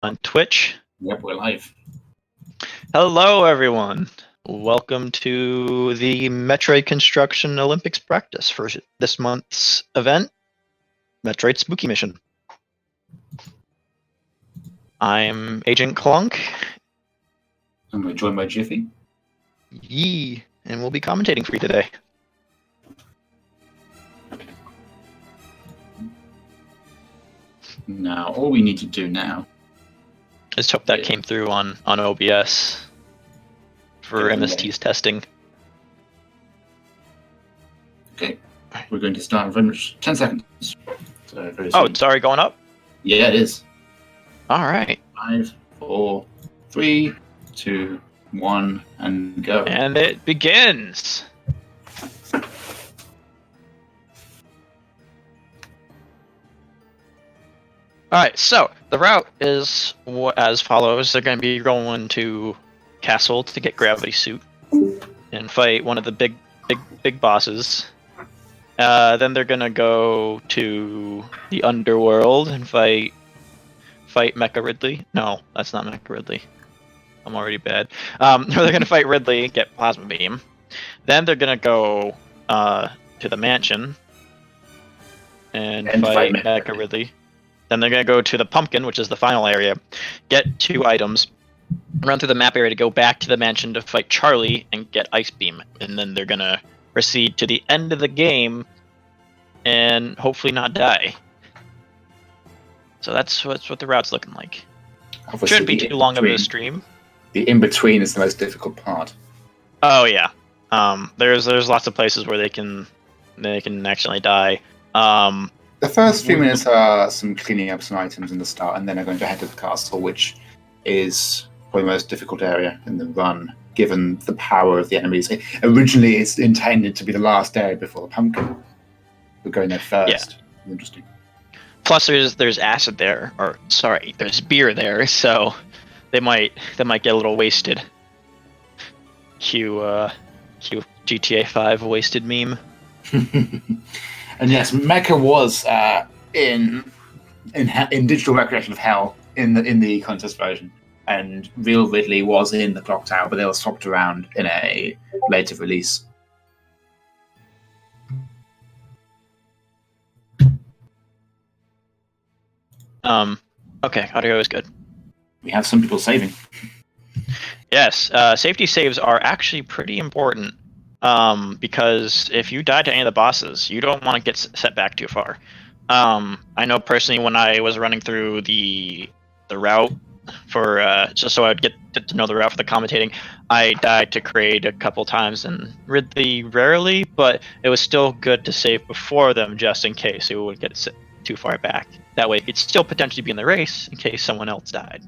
on Twitch. Yep, we're live. Hello, everyone. Welcome to the Metroid Construction Olympics practice for this month's event, Metroid Spooky Mission. I'm Agent Clunk. And we're joined by Jiffy. Yee, and we'll be commentating for you today. Now, all we need to do now... Just hope that came through on OBS for MST's testing. Okay, we're going to start in very much 10 seconds. So very Oh, soon. it's already going up? Yeah, it is. All right. 5, 4, 3, 2, 1, and go. And it begins. Alright, so the route is as follows. They're going to be going to Castle to get Gravity Suit and fight one of the big bosses. Then they're going to go to the Underworld and fight Mecha Ridley. No, that's not Mecha Ridley. I'm already bad. They're going to fight Ridley, get Plasma Beam. Then they're going to go to the mansion and fight Mecha Ridley. Then they're going to go to the Pumpkin, which is the final area, get 2 items, run through the map area to go back to the mansion to fight Charlie and get Ice Beam. And then they're going to proceed to the end of the game and hopefully not die. So that's what the route's looking like. Obviously, shouldn't be too long of a stream. The in-between is the most difficult part. Oh, yeah. There's lots of places where they can accidentally die. The first few minutes are some cleaning up some items in the start, and then they're going to head to the castle, which is probably the most difficult area in the run, given the power of the enemies. Originally, it's intended to be the last area before the Pumpkin. We're going there first. Yeah. Interesting. Plus, there's acid there, there's beer there, so they might get a little wasted. Cue GTA 5 wasted meme. And yes, Mecha was in Digital Recreation of Hell in the contest version, and real Ridley was in the Clock Tower, but they were swapped around in a later release. Okay, audio is good. We have some people saving. Yes, safety saves are actually pretty important. Because if you die to any of the bosses, you don't want to get set back too far. I know personally when I was running through the route for just so I'd get to know the route for the commentating, I died to Kraid a couple times and Ridley rarely, but it was still good to save before them just in case it would get set too far back. That way, you could still potentially be in the race in case someone else died.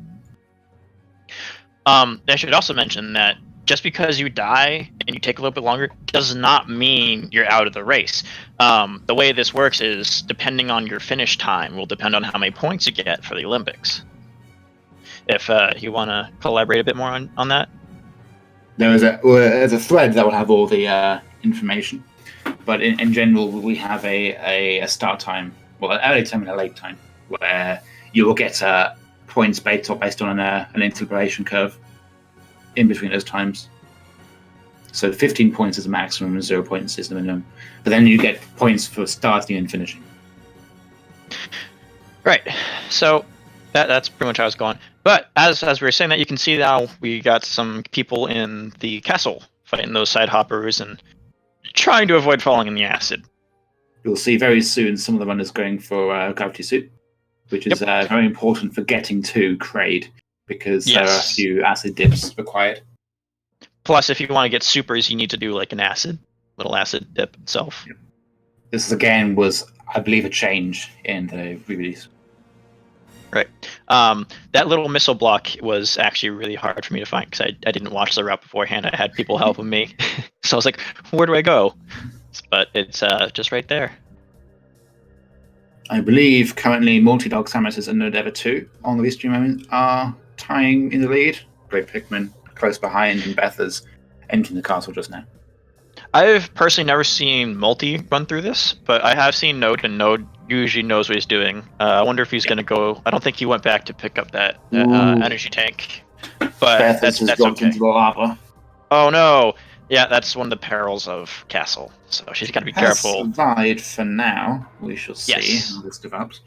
I should also mention that just because you die and you take a little bit longer does not mean you're out of the race. The way this works is depending on your finish time will depend on how many points you get for the Olympics. If you want to collaborate a bit more on that. There's a thread that will have all the information, but in general we have a start time, well, an early time and a late time, where you will get points based on an integration curve in between those times. So 15 points is the maximum and 0 points is the minimum. But then you get points for starting and finishing. Right. So that's pretty much how it's going. But as we were saying that, you can see now we got some people in the castle fighting those side hoppers and trying to avoid falling in the acid. You'll see very soon some of the runners going for Gravity Suit, which is very important for getting to Kraid, because there are a few acid dips required. Plus, if you want to get supers, you need to do like a little acid dip itself. Yep. This again was, I believe, a change in the re-release. Right. That little missile block was actually really hard for me to find because I didn't watch the route beforehand. I had people helping me. So I was like, where do I go? But it's just right there. I believe currently Multi-Dog Samus and Node Ever 2 on the restream moment are tying in the lead. Great Pikmin close behind, and Beth is entering the castle just now. I've personally never seen Multi run through this, but I have seen Node, and Node usually knows what he's doing. I wonder if he's going to go. I don't think he went back to pick up that Ooh. energy tank, but Beth has just that's dropped okay. into the lava. Oh no! Yeah, that's one of the perils of Castle, so she's got to be Has careful. survived for now. We shall see Yes. how this develops.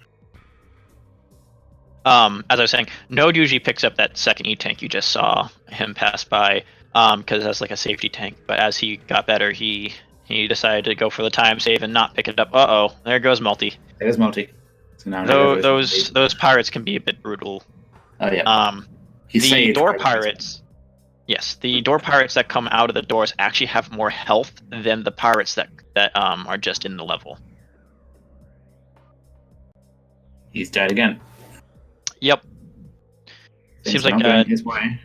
As I was saying, Node usually picks up that second E tank you just saw him pass by, because that's like a safety tank. But as he got better, he decided to go for the time save and not pick it up. Uh-oh, there goes Multi. There's Multi. So now Though those pirates can be a bit brutal. Oh yeah. He The saved door quite a bit. pirates. Yes, the door pirates that come out of the doors actually have more health than the pirates that are just in the level. He's dead again. Yep. Things Seems are like not going his way.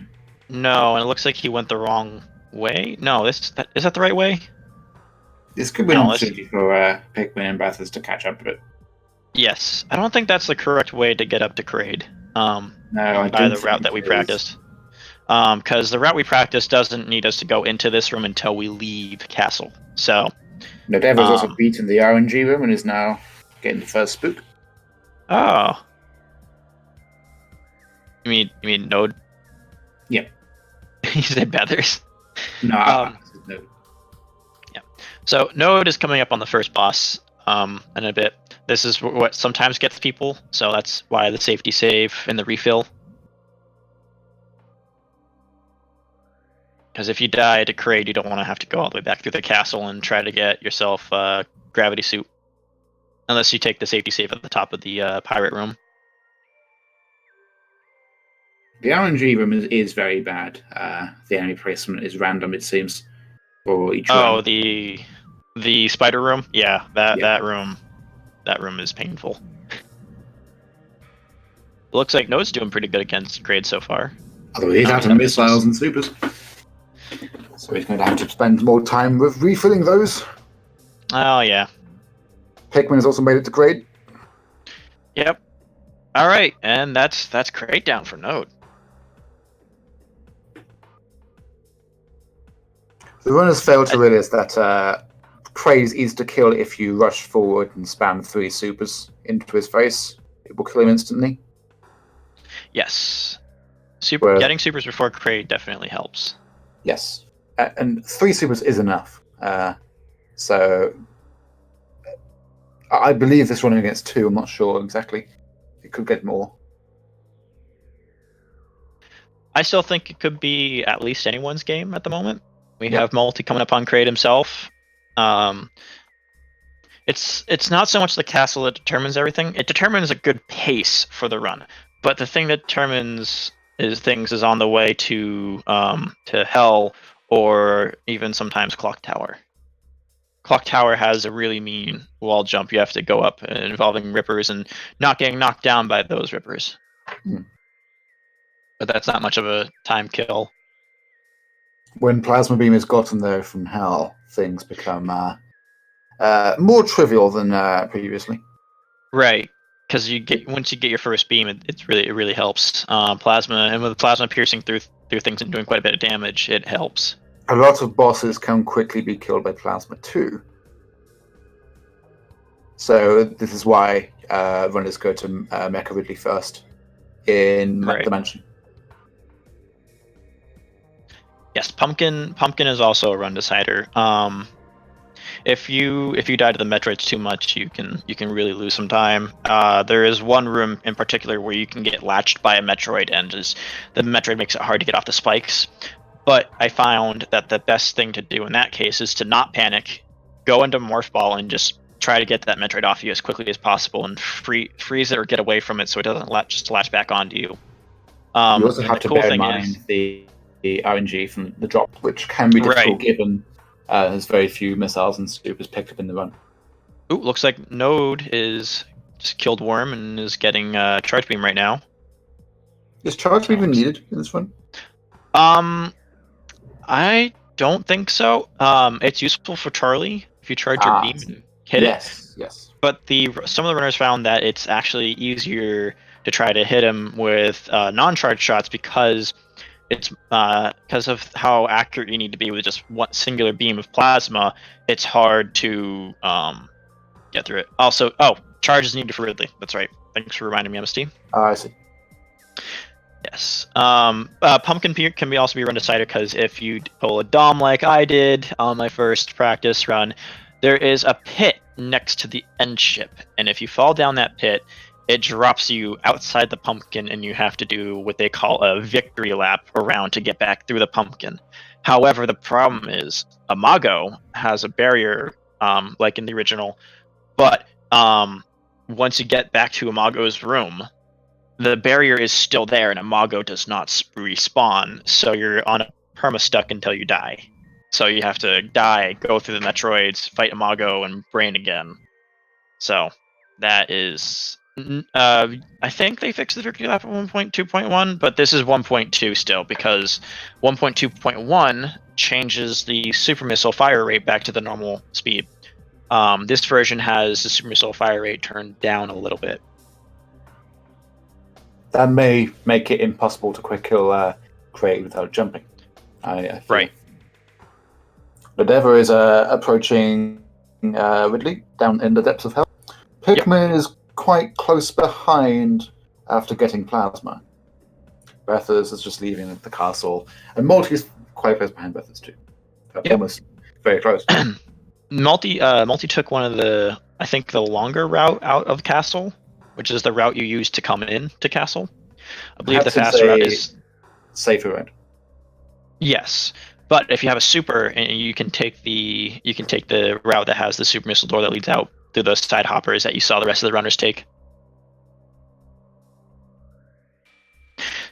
no, and it looks like he went the wrong way. No, is that the right way? This could be an No, opportunity for Pikmin and Bathurst to catch up a bit. Yes, I don't think that's the correct way to get up to Kraid. No, I by don't the think route that we it is. practiced. Because the route we practiced doesn't need us to go into this room until we leave Castle. So. No, Deva's also beaten the RNG room and is now getting the first spook. Oh. You mean Node? Yep. You said Bathurst. No, no. Yeah. So Node is coming up on the first boss in a bit. This is what sometimes gets people, so that's why the safety save and the refill. Because if you die to Kraid, you don't want to have to go all the way back through the castle and try to get yourself a gravity suit. Unless you take the safety save at the top of the pirate room. The RNG room is very bad. The enemy placement is random, it seems, for each room. Oh, the spider room? Yeah, that room is painful. Looks like Node's doing pretty good against Kraid so far. Although he's out of missiles and supers. So he's going to have to spend more time with refilling those. Oh, yeah. Pikmin has also made it to Kraid. Yep. Alright, and that's Kraid down for Node. The runners failed to realize that Kraid is easy to kill if you rush forward and spam 3 supers into his face. It will kill him instantly. Yes. Getting supers before Kraid definitely helps. Yes. And 3 supers is enough. So I believe this running against 2. I'm not sure exactly. It could get more. I still think it could be at least anyone's game at the moment. We have Multi coming up on Kraid himself. It's not so much the castle that determines everything. It determines a good pace for the run. But the thing that determines things is on the way to Hell, or even sometimes Clock Tower. Clock Tower has a really mean wall jump you have to go up, involving rippers and not getting knocked down by those rippers. But that's not much of a time kill. When Plasma Beam is gotten there from Hell, things become more trivial than previously. Right, because once you get your first beam, it really helps. Plasma, and with Plasma piercing through things and doing quite a bit of damage, it helps. A lot of bosses can quickly be killed by Plasma too. So this is why runners go to Mecha Ridley first in that dimension. Yes, Pumpkin is also a run decider. If you die to the Metroids too much, you can really lose some time. There is one room in particular where you can get latched by a Metroid, and the Metroid makes it hard to get off the spikes. But I found that the best thing to do in that case is to not panic, go into Morph Ball, and just try to get that Metroid off you as quickly as possible and freeze it or get away from it so it doesn't latch back onto you. You also have to bear in mind the RNG from the drop, which can be difficult given there's very few missiles and supers picked up in the run. Ooh, looks like Node is just killed Worm and is getting Charge Beam right now. Is Charge Beam even needed in this run? I don't think so. It's useful for Charlie if you charge your beam and hit it. Yes. But some of the runners found that it's actually easier to try to hit him with non-charge shots, because it's because of how accurate you need to be with just one singular beam of plasma. It's hard to get through it. Also, charge is needed for Ridley. That's right. Thanks for reminding me, MST. I see. Yes. Pumpkin can also be run decided because if you pull a dom like I did on my first practice run, there is a pit next to the end ship, and if you fall down that pit, it drops you outside the pumpkin, and you have to do what they call a victory lap around to get back through the pumpkin. However, the problem is Imago has a barrier, like in the original, but once you get back to Imago's room, the barrier is still there, and Imago does not respawn, so you're on a perma-stuck until you die. So you have to die, go through the Metroids, fight Imago, and brain again. So that is... I think they fixed the victory lap at 1.2.1, but this is 1.2 still, because 1.2.1 changes the super missile fire rate back to the normal speed. This version has the super missile fire rate turned down a little bit. That may make it impossible to quick kill Craig without jumping. I feel. Right. Endeavor is approaching Ridley down in the depths of hell. Pikmin is quite close behind after getting plasma. Bethers is just leaving the castle, and Multi is quite close behind Bethers too. Almost very close. Multi took one of the, I think, the longer route out of castle, which is the route you use to come in to castle. I believe the faster route is safer route. Yes, but if you have a super, and you can take the route that has the super missile door that leads out through those side hoppers that you saw the rest of the runners take.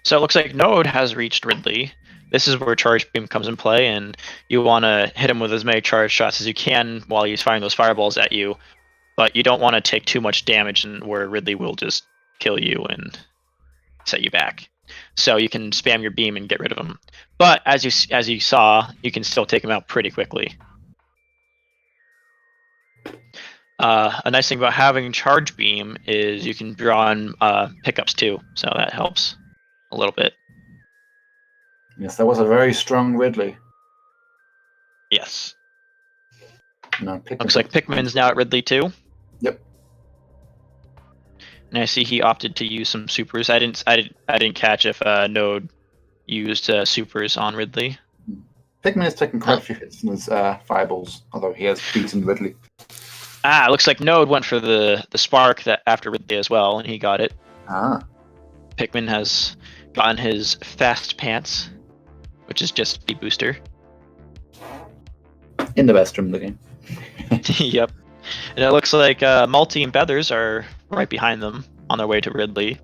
So it looks like Node has reached Ridley. This is where Charge Beam comes in play, and you want to hit him with as many charge shots as you can while he's firing those fireballs at you. But you don't want to take too much damage, and where Ridley will just kill you and set you back. So you can spam your beam and get rid of him. But as you saw, you can still take him out pretty quickly. A nice thing about having Charge Beam is you can draw on pickups too, so that helps a little bit. Yes, that was a very strong Ridley. Yes. No, looks like Pikmin's now at Ridley too. Yep. And I see he opted to use some supers. I didn't catch if Node used supers on Ridley. Pikmin has taken quite a few hits from his fireballs, although he has beaten Ridley. It looks like Node went for the spark that after Ridley as well, and he got it. Pikmin has gotten his fast pants, which is just speed booster. In the best room of the game. Yep. And it looks like Multi and Bethers are right behind them on their way to Ridley.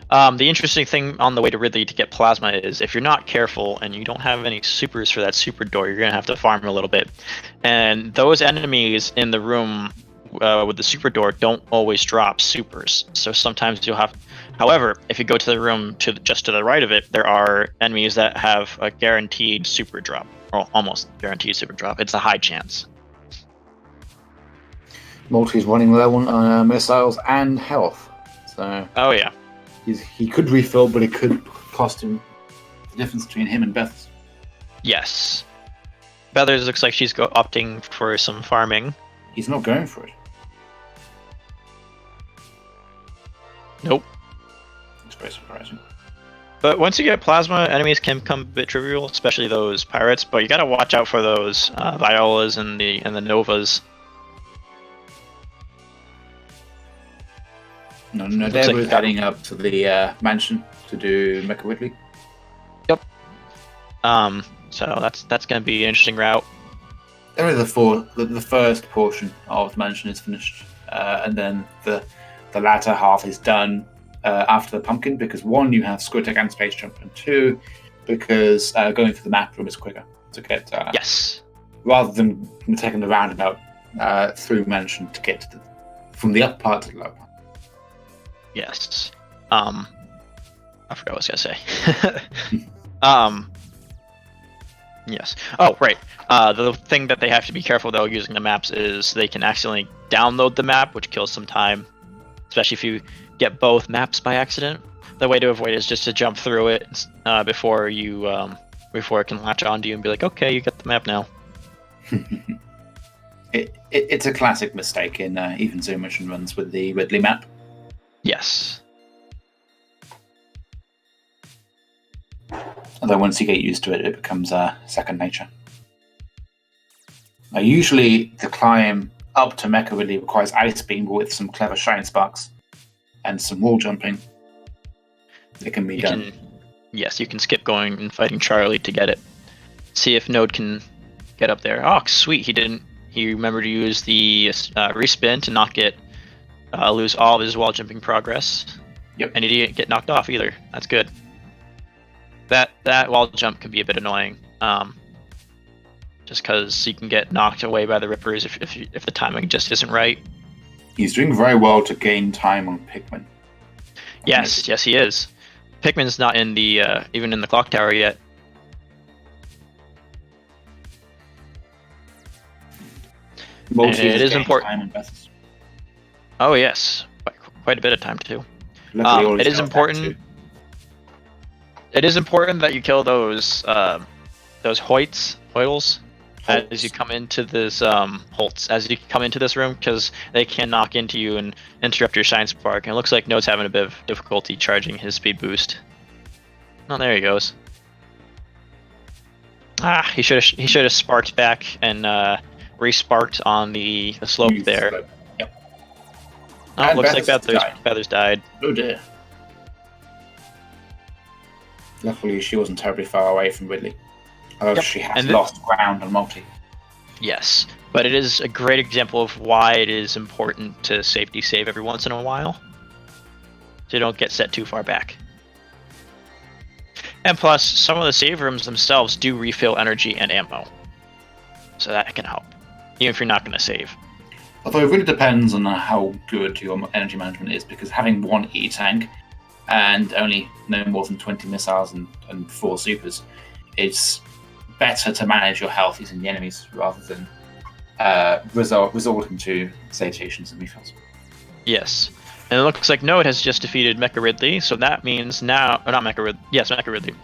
The interesting thing on the way to Ridley to get plasma is if you're not careful and you don't have any supers for that super door, you're going to have to farm a little bit. And those enemies in the room with the super door don't always drop supers. So sometimes you'll have... However, if you go to the room just to the right of it, there are enemies that have a guaranteed super drop. Or almost guaranteed super drop. It's a high chance. Multi's running low on missiles and health. So oh yeah. He could refill, but it could cost him the difference between him and Beth's. Yes. Bethers looks like she's opting for some farming. He's not going for it. Nope. It's very surprising. But once you get plasma, enemies can become a bit trivial, especially those pirates. But you gotta watch out for those Violas and the Novas. No, Deb was heading up to the mansion to do Mecha Ridley. Yep. So that's gonna be an interesting route. Only the first portion of the mansion is finished, and then the latter half is done after the pumpkin, because one, you have Squirtech and Space Jump, and two, because going through the map room is quicker to get. Yes. Rather than taking the roundabout through mansion to get to from the up part to the lower part. Yes. I forgot what I was gonna say. Yes. Oh, right. The thing that they have to be careful though using the maps is they can accidentally download the map, which kills some time, especially if you get both maps by accident. the way to avoid it is just to jump through it before it can latch onto you and be like, okay, you get the map now. It's a classic mistake in even Zoom mission runs with the Ridley map. Yes. Although once you get used to it, it becomes second nature. Now, usually the climb up to Mecha Ridley requires ice beam with some clever shine sparks and some wall jumping. It can be done. Yes, you can skip going and fighting Charlie to get it. See if Node can get up there. Oh, sweet! He remembered to use the respin to not lose all of his wall jumping progress. Yep. And he didn't get knocked off either. That's good. That wall jump can be a bit annoying. Just because you can get knocked away by the Rippers if the timing just isn't right. He's doing very well to gain time on Pikmin. Yes, he is. Pikmin's not in the even in the clock tower yet. It is important. Oh yes, quite a bit of time too. It is important. It is important that you kill those Hoyles as you come into this Holtz as you come into this room, because they can knock into you and interrupt your shine spark. And it looks like Node's having a bit of difficulty charging his speed boost. Oh, there he goes. He should have sparked back and re-sparked on the slope there. Yep. Oh, it looks like Feathers died. Oh dear. Luckily, she wasn't terribly far away from Ridley. Although she has lost ground on multi. Yes, but it is a great example of why it is important to safety save every once in a while, so you don't get set too far back. And plus, some of the save rooms themselves do refill energy and ammo, so that can help, even if you're not going to save. Although it really depends on how good your energy management is, because having one E-tank and only no more than 20 missiles and 4 supers, it's better to manage your health using the enemies rather than resorting to salutations and refills. Yes. And it looks like Node has just defeated Mecha Ridley, so that means now... Or not Mecha Ridley. Yes, Mecha Ridley.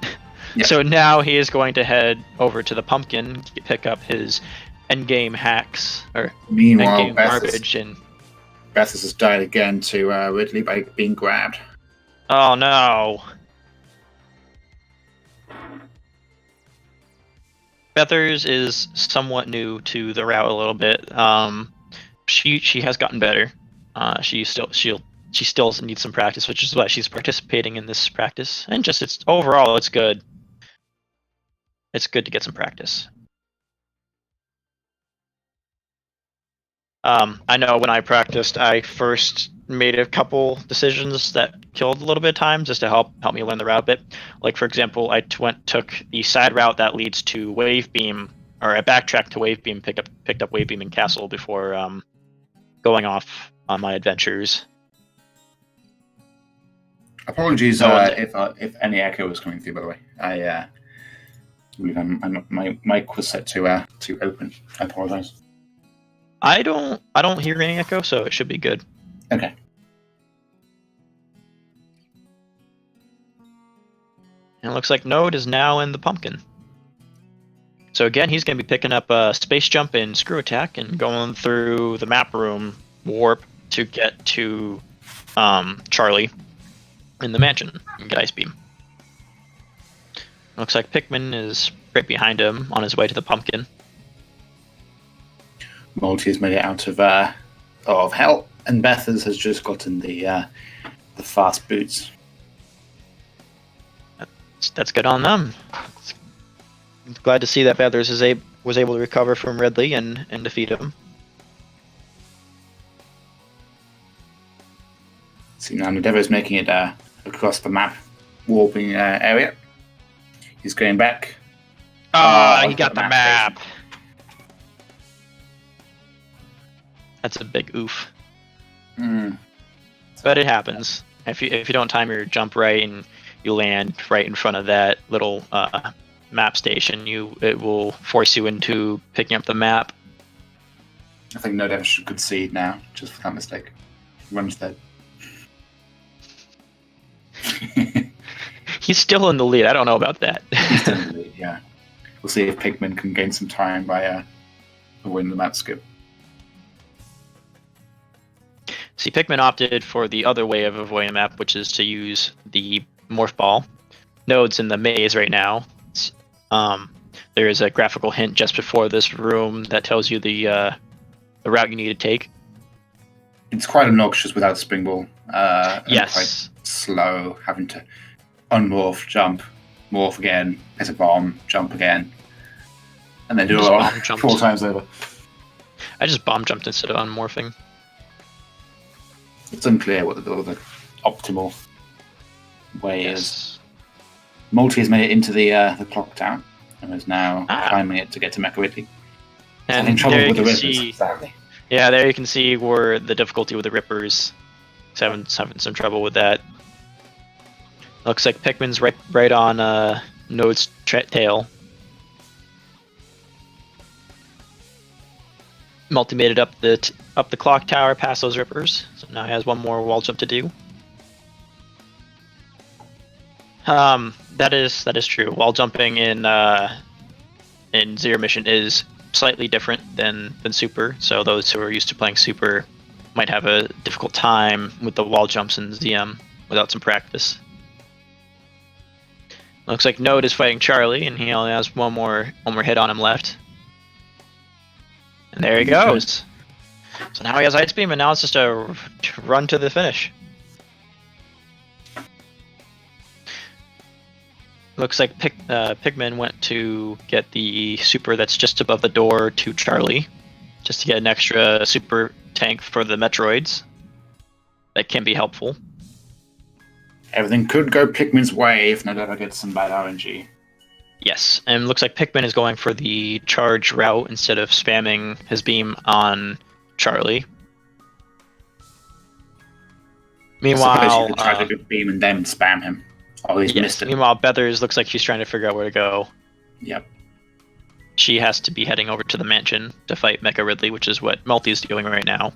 Yep. So now he is going to head over to the Pumpkin, pick up his endgame hacks, or meanwhile, endgame garbage. Bethis has died again to Ridley by being grabbed. Oh no! Feathers is somewhat new to the route a little bit. She has gotten better. She still needs some practice, which is why she's participating in this practice. And just overall, it's good. It's good to get some practice. I know when I practiced, I first made a couple decisions that killed a little bit of time just to help me learn the route a bit. Like, for example, I took the side route that leads to Wave Beam, or I backtracked to Wave Beam, picked up Wave Beam in Castle before going off on my adventures. Apologies if any echo was coming through, by the way. I believe my mic was set to open. I apologize. I don't hear any echo, so it should be good. Okay. And it looks like Node is now in the Pumpkin. So again, he's going to be picking up a Space Jump and Screw Attack and going through the map room warp to get to Charlie in the mansion and get Ice Beam. Looks like Pikmin is right behind him on his way to the Pumpkin. Multi has made it out of hell, and Bethers has just gotten the fast boots. That's good on them. Glad to see that Feathers was able to recover from Ridley and defeat him. See, now Endeavour is making it across the map warping area. He's going back. He got the map. Station. That's a big oof. But it happens. If you don't time your jump right and you land right in front of that little map station, it will force you into picking up the map. I think Endeavour should concede now, just for that mistake. Run instead. He's still in the lead. I don't know about that. He's still in the lead, yeah. We'll see if Pikmin can gain some time by winning the map skip. See, Pikmin opted for the other way of avoiding a map, which is to use the Morph Ball. Node's in the maze right now. There is a graphical hint just before this room that tells you the route you need to take. It's quite obnoxious without Springball. Yes. Quite slow, having to unmorph, jump, morph again, hit a bomb, jump again, and then do it all 4 times over. I just bomb jumped instead of unmorphing. It's unclear what the optimal way is. Multi has made it into the clock tower and is now climbing it to get to Mecha Ridley. And having trouble with the rippers, sadly. Yeah, there you can see where the difficulty with the rippers. He's having some trouble with that. Looks like Pikmin's right on Node's tail. Multi made it up the clock tower past those rippers, so now he has one more wall jump to do. That is true. Wall jumping in Zero Mission is slightly different than Super, so those who are used to playing Super might have a difficult time with the wall jumps in ZM without some practice. Looks like Node is fighting Charlie, and he only has one more hit on him left. And there he goes. So now he has Ice Beam, and now it's just a run to the finish. Looks like Pikmin went to get the super that's just above the door to Charlie, just to get an extra super tank for the Metroids. That can be helpful. Everything could go Pikmin's way if Nadella gets some bad RNG. Yes, and it looks like Pikmin is going for the charge route instead of spamming his beam on Charlie. Meanwhile, I suppose you could try to beam and then spam him. Oh, he's missed it. Meanwhile, Bethers looks like she's trying to figure out where to go. Yep. She has to be heading over to the mansion to fight Mecha Ridley, which is what Multi's doing right now.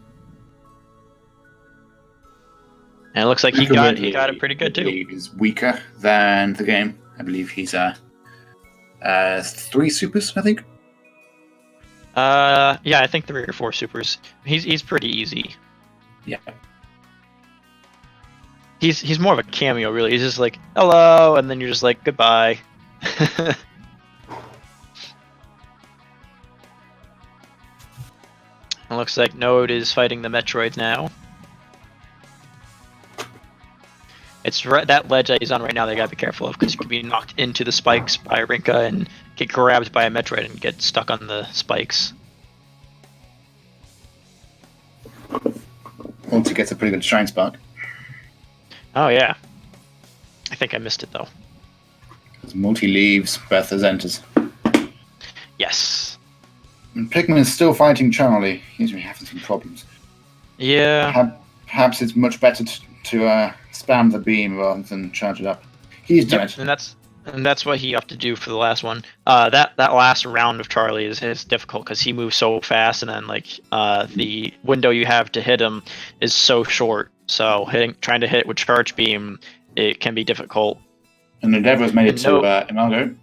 And it looks like he got it pretty good too. I believe he's weaker than the game. I believe he's 3 supers, I think. Yeah, I think 3 or 4 supers. He's pretty easy. Yeah. He's more of a cameo, really. He's just like, hello, and then you're just like, goodbye. It looks like Node is fighting the Metroids now. It's that ledge that he's on right now they gotta be careful of, because you could be knocked into the spikes by Rinka and get grabbed by a Metroid and get stuck on the spikes. Multi gets a pretty good shine spark. Oh yeah. I think I missed it though. As Multi leaves, Bethers enters. Yes. And Pikmin is still fighting Charlie. He's having some problems. Yeah. Perhaps it's much better to spam the beam rather than charge it up. He's done it. And that's what he opted to do for the last one. That last round of Charlie is difficult because he moves so fast, and then the window you have to hit him is so short. So trying to hit with charge beam, it can be difficult. And Endeavor has made it to Imago.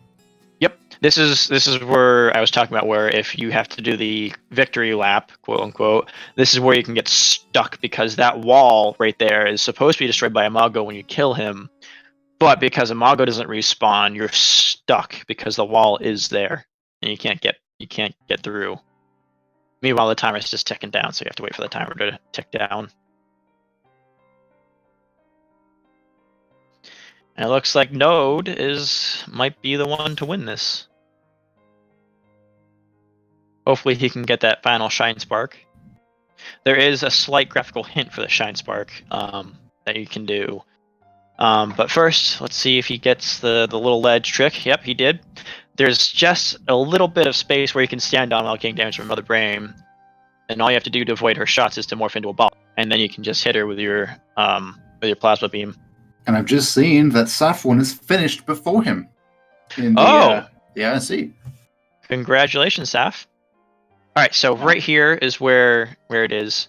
Yep, this is where I was talking about, where if you have to do the victory lap, quote unquote, this is where you can get stuck, because that wall right there is supposed to be destroyed by Imago when you kill him. But because Imago doesn't respawn, you're stuck because the wall is there and you can't get through. Meanwhile, the timer's just ticking down, so you have to wait for the timer to tick down. And it looks like Node might be the one to win this. Hopefully he can get that final Shine Spark. There is a slight graphical hint for the Shine Spark that you can do. But first, let's see if he gets the little ledge trick. Yep, he did. There's just a little bit of space where you can stand on without getting damage from Mother Brain. And all you have to do to avoid her shots is to morph into a ball. And then you can just hit her with your plasma beam. And I've just seen that Safwan is finished before him in the IRC. Congratulations, Saf. Alright, so right here is where it is.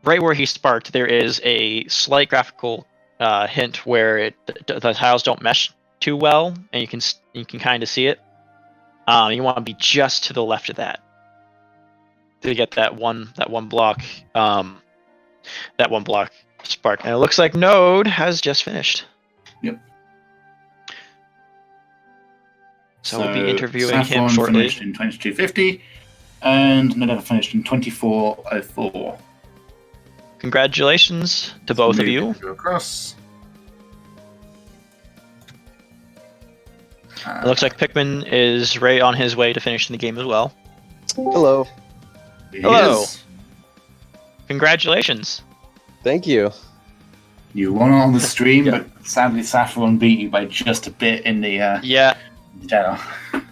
Right where he sparked, there is a slight graphical hint where the tiles don't mesh too well, and you can kind of see it. You want to be just to the left of that to get that one block spark. And it looks like Node has just finished. Yep. So we'll be interviewing him Saffron shortly. Finished in 2250, and Nadeva finished in 2404. Congratulations to both of you. Across. It looks like Pikmin is right on his way to finishing the game as well. Hello. Hello. Congratulations. Thank you. You won on the stream, but sadly Saffron beat you by just a bit in the channel.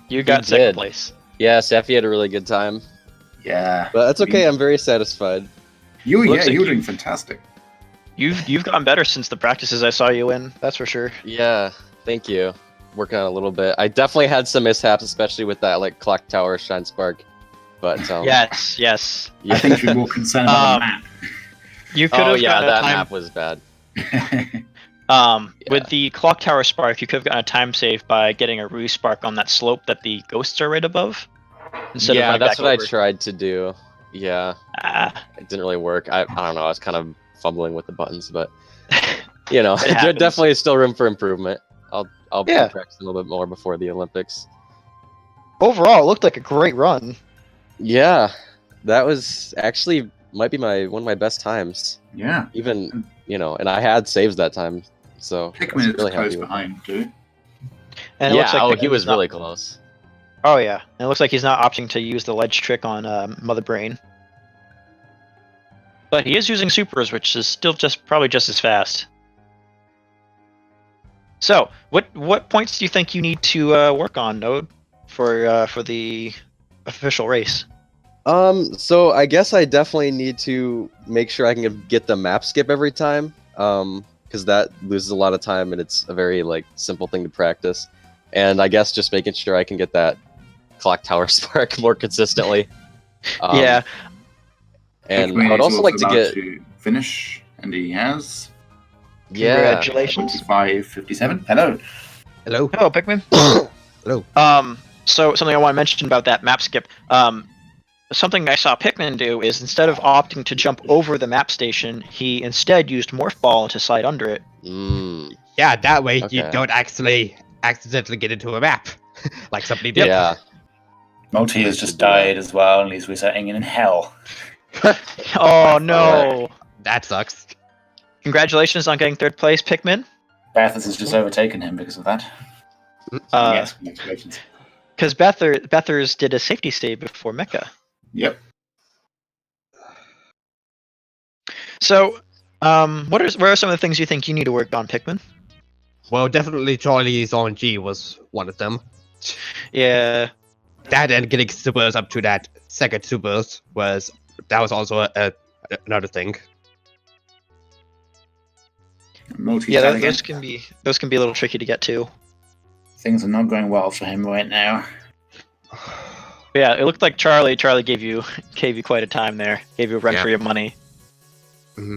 You got second place. Yeah, Safi had a really good time. Yeah. But that's okay, I'm very satisfied. You were doing fantastic. You've gotten better since the practices I saw you in, that's for sure. Yeah, thank you. Working on it a little bit. I definitely had some mishaps, especially with that like clock tower shine spark. But yes. Yeah. I think you're more concerned about the map. You could have gotten that map was bad. With the clock tower spark, you could have gotten a time save by getting a ruse spark on that slope that the ghosts are right above. Yeah, that's what I tried to do. Yeah, it didn't really work. I don't know. I was kind of fumbling with the buttons, but you know, It there definitely is still room for improvement. I'll practice a little bit more before the Olympics. Overall, it looked like a great run. Yeah, that was actually might be one of my best times. Yeah. Even and I had saves that time, so Pikmin is really close behind too. And it looks like he was really close. Oh yeah, and it looks like he's not opting to use the ledge trick on Mother Brain. But he is using supers, which is still probably just as fast. So, what points do you think you need to work on, Node, for the official race? So I guess I definitely need to make sure I can get the map skip every time, because that loses a lot of time and it's a very simple thing to practice. And I guess just making sure I can get that clock tower spark more consistently. Yeah. And I would also like to finish, and he has. Yeah. Congratulations. 5:57. Hello. Hello. Hello, Pikmin. Hello. So something I want to mention about that map skip. Something I saw Pikmin do is instead of opting to jump over the map station, he instead used Morph Ball to slide under it. Yeah, that way you don't actually accidentally get into a map, like somebody did. Yeah. Multi has just died as well, and he's resetting in hell. Oh no! That sucks. Congratulations on getting third place, Pikmin. Bathurst has just overtaken him because of that. Yes, congratulations. Because Bethers did a safety save before Mecha. Yep. So, what are some of the things you think you need to work on, Pikmin? Well, definitely Charlie's RNG was one of them. Yeah. That and getting supers up to that second supers was also another thing. Yeah, those can be a little tricky to get to. Things are not going well for him right now. Yeah, it looked like Charlie gave you quite a time there. Gave you a run for your money. Mm-hmm.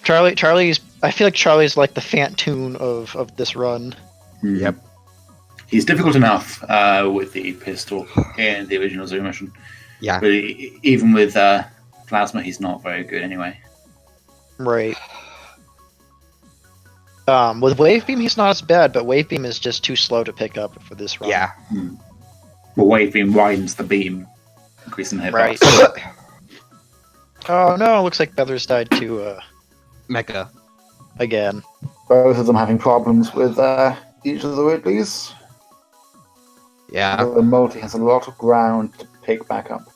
I feel like Charlie's like the Fantoon of this run. Yep. He's difficult enough with the pistol in the original Zoom mission. Yeah. But even with plasma, he's not very good anyway. Right. With Wave Beam, he's not as bad, but Wave Beam is just too slow to pick up for this run. Yeah. Well, Wave Beam widens the beam, increasing the hitbox. Right. Oh no, looks like Feathers died to Mecha. Again. Both of them having problems with each of the Ridleys. Yeah. The Multi has a lot of ground to pick back up.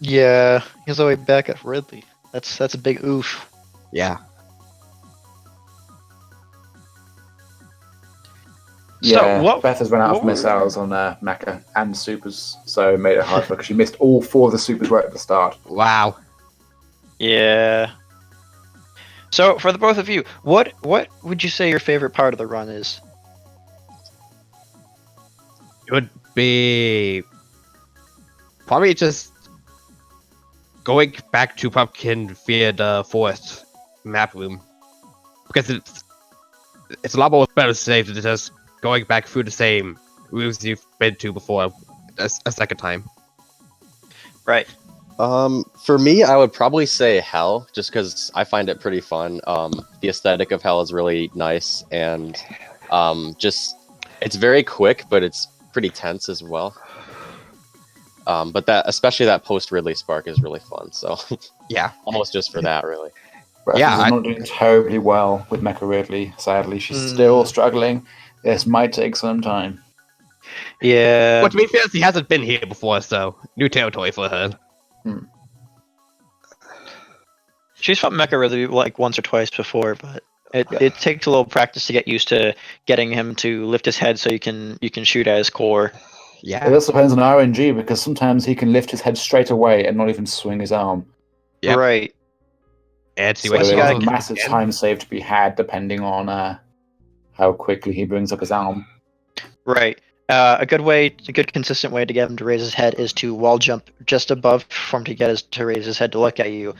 Yeah, he's all the way back at Ridley. That's a big oof. Yeah. Yeah, so Beth has run out of missiles on Mecha and supers, so it made it hard for her because she missed all 4 of the supers right at the start. Wow. Yeah. So for the both of you, what would you say your favorite part of the run is? It would be probably just going back to Pumpkin via the fourth map room. because it's a lot more better safe than just going back through the same rooms you've been to before a second time. Right. For me, I would probably say Hell, just because I find it pretty fun. The aesthetic of Hell is really nice, and just it's very quick, but it's pretty tense as well. But especially that post Ridley spark is really fun. So Yeah. almost just for that, really. Breakfast Yeah, is not doing terribly well with Mecha Ridley. Sadly, she's still struggling. This might take some time. Yeah. But to be fair, he hasn't been here before, so new territory for her. She's fought Mecha Ridley like once or twice before, but it takes a little practice to get used to getting him to lift his head so you can shoot at his core. Yeah. It also depends on RNG because sometimes he can lift his head straight away and not even swing his arm. Yep. Right. And see So what there's she a got. massive time save to be had depending on how quickly he brings up his arm. Right. A good consistent way to get him to raise his head is to wall jump just above for him to raise his head to look at you.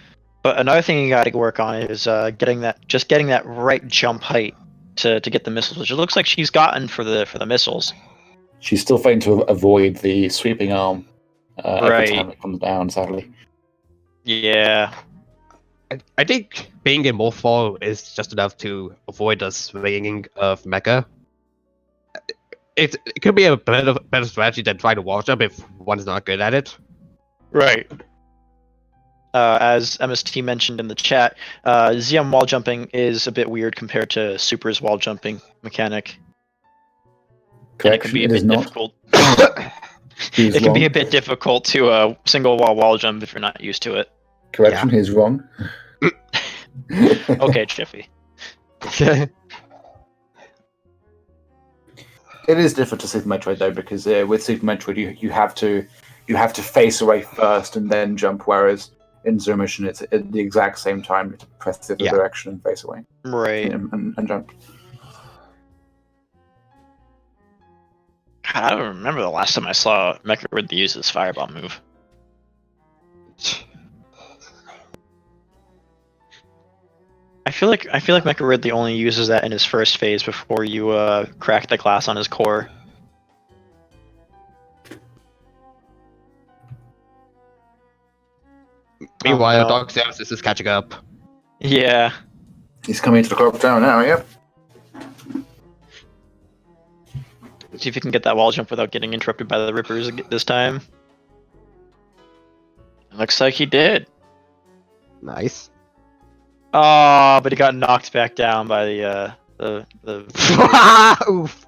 But another thing you got to work on is getting that right jump height to get the missiles, which it looks like she's gotten for the missiles. She's still fighting to avoid the sweeping arm every Right. time it comes down, sadly. Yeah. I think being in Morphball is just enough to avoid the swinging of Mecha. It could be a better strategy than trying to wall jump if one's not good at it. Right. As MST mentioned in the chat, ZM wall jumping is a bit weird compared to Super's wall jumping mechanic. And it can Correction, be a it is bit not. difficult. He is It can be wrong. a bit difficult to single wall jump if you're not used to it. Correction, he's wrong. Okay, Jiffy. It is different to Super Metroid though, because with Super Metroid you have to face away first and then jump, whereas in Zero Mission it's at the exact same time. You press the other direction and face away Right. and jump. God, I don't remember the last time I saw Mecha Ridley use this fireball move. I feel like Mecha Ridley only uses that in his first phase before you crack the glass on his core. Meanwhile, no. Dog Services is catching up. Yeah. He's coming into the corporate tower now. Yep. See if you can get that wall jump without getting interrupted by the Rippers this time. Looks like he did. Nice. Oh, but he got knocked back down by the Oof.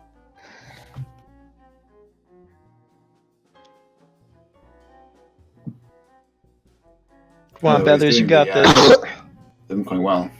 Come on, Although he's Beathers, you doing got the, this. Doing quite well.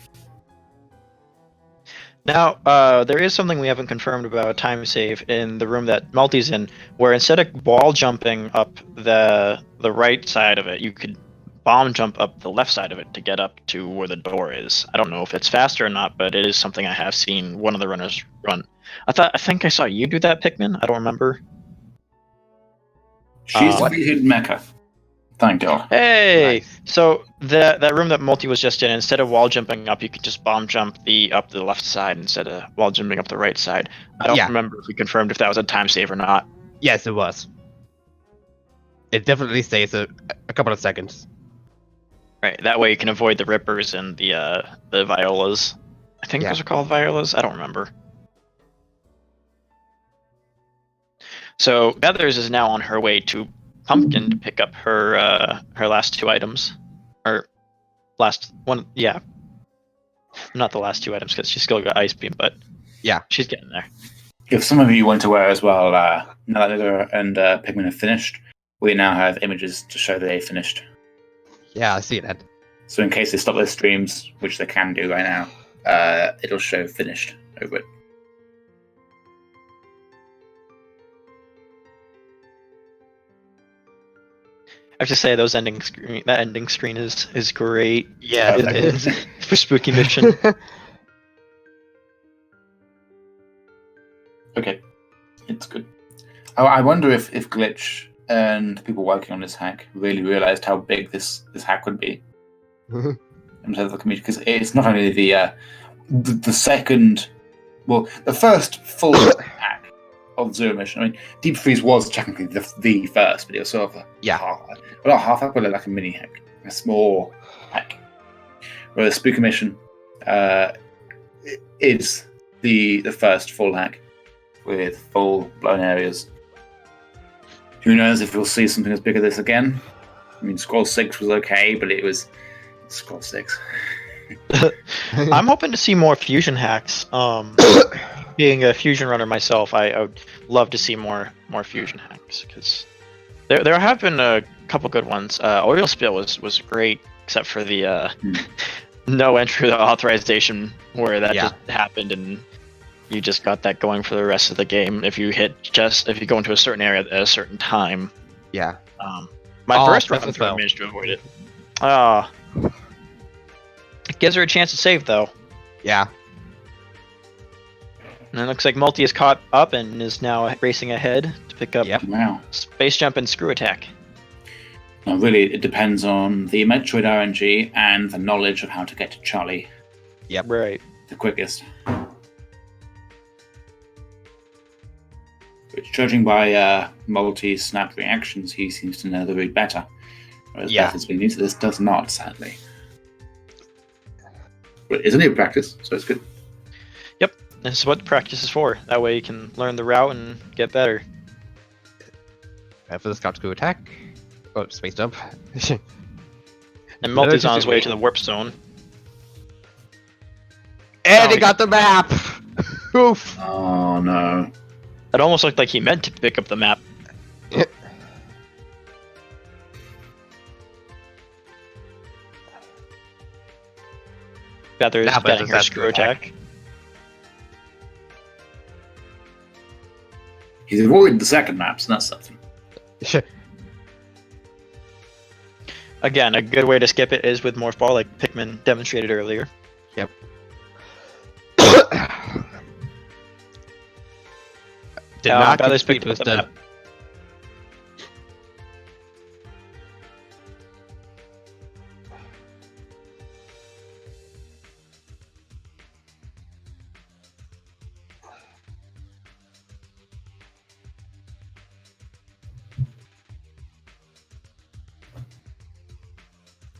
Now, there is something we haven't confirmed about time save in the room that Multi's in, where instead of wall jumping up the right side of it, you could bomb jump up the left side of it to get up to where the door is. I don't know if it's faster or not, but it is something I have seen one of the runners run. I think I saw you do that, Pikmin. I don't remember. She's What? defeated Mecha. Thank God. Hey! Nice. So that room that Multi was just in, instead of wall jumping up, you could just bomb jump up the left side instead of wall jumping up the right side. I don't remember if we confirmed if that was a time save or not. Yes, it was. It definitely saves a couple of seconds. Right, that way you can avoid the Rippers and the Violas. I think those are called Violas. I don't remember. So Feathers is now on her way to Pumpkin to pick up her last two items, or last one. Yeah, not the last two items because she's still got Ice Beam, but yeah, she's getting there. If some of you weren't aware as well, now that Nether and Pigman have finished, we now have images to show that they finished. Yeah, I see that. So in case they stop their streams, which they can do right now, it'll show finished over it. I have to say that ending screen is great. Yeah, It is for Spooky Mission. Okay, it's good. I wonder if Glitch and people working on this hack really realized how big this hack would be in terms of the community, because it's not only the the second, well, the first full hack of Zero Mission. I mean, Deep Freeze was technically the first, but it was sort of a not half hack, but like a mini hack, a small hack. Whereas Spooky Mission is the first full hack with full blown areas. Who knows if we'll see something as big as this again? I mean, Scroll 6 was okay, but it was Scroll 6. I'm hoping to see more fusion hacks. Being a fusion runner myself, I would love to see more fusion hacks because there have been a couple good ones. Oil Spill was great, except for the no entry authorization where that just happened and you just got that going for the rest of the game. If you go into a certain area at a certain time. Yeah. My first run through, I managed to avoid it. It gives her a chance to save though. Yeah. And it looks like Multi is caught up and is now racing ahead to pick up Wow. Space Jump and Screw Attack. Now, really, it depends on the Metroid RNG and the knowledge of how to get to Charlie Yep. Right. the quickest. Which, judging by multi-snap reactions, he seems to know the route better. Whereas Beth has been new to this, does not, sadly. But it's a new practice, so it's good. Yep, this is what the practice is for. That way you can learn the route and get better. For the Scout Screw Attack. Oh, Space Jump. And Multi's on his way to the Warp Zone. And he got the map! Oof! Oh, no. It almost looked like he meant to pick up the map. Feather's getting her Screw Attack. He's avoided the second map, so that's something. Again, a good way to skip it is with Morph Ball, like Pikmin demonstrated earlier. Yep. Did not Feather's complete picked up the boosted. map.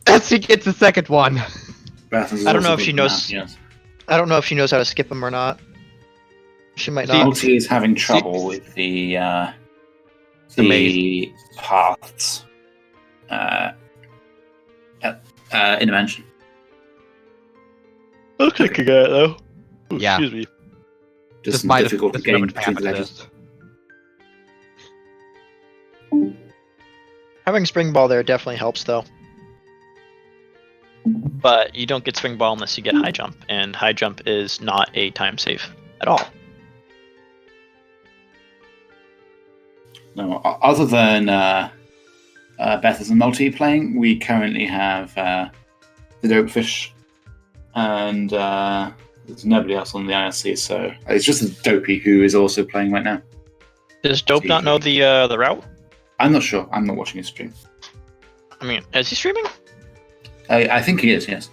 As he gets the second one. Beth is I don't know also if she big knows- map, yes. I don't know if she knows how to skip them or not. She might not. Multi is having trouble with the paths in Dimension. Looks like a guy though. Ooh, Yeah. Excuse me. Just might have difficult just getting remembered to between the happen ledges. first. Having Spring Ball there definitely helps though. But you don't get Spring Ball unless you get High Jump, and High Jump is not a time save at all. No, other than Beth and Multi playing, we currently have the Dopefish, and there's nobody else on the IRC, so it's just Dopey who is also playing right now. Does Dope not know the route? I'm not sure. I'm not watching his stream. I mean, is he streaming? I think he is, yes.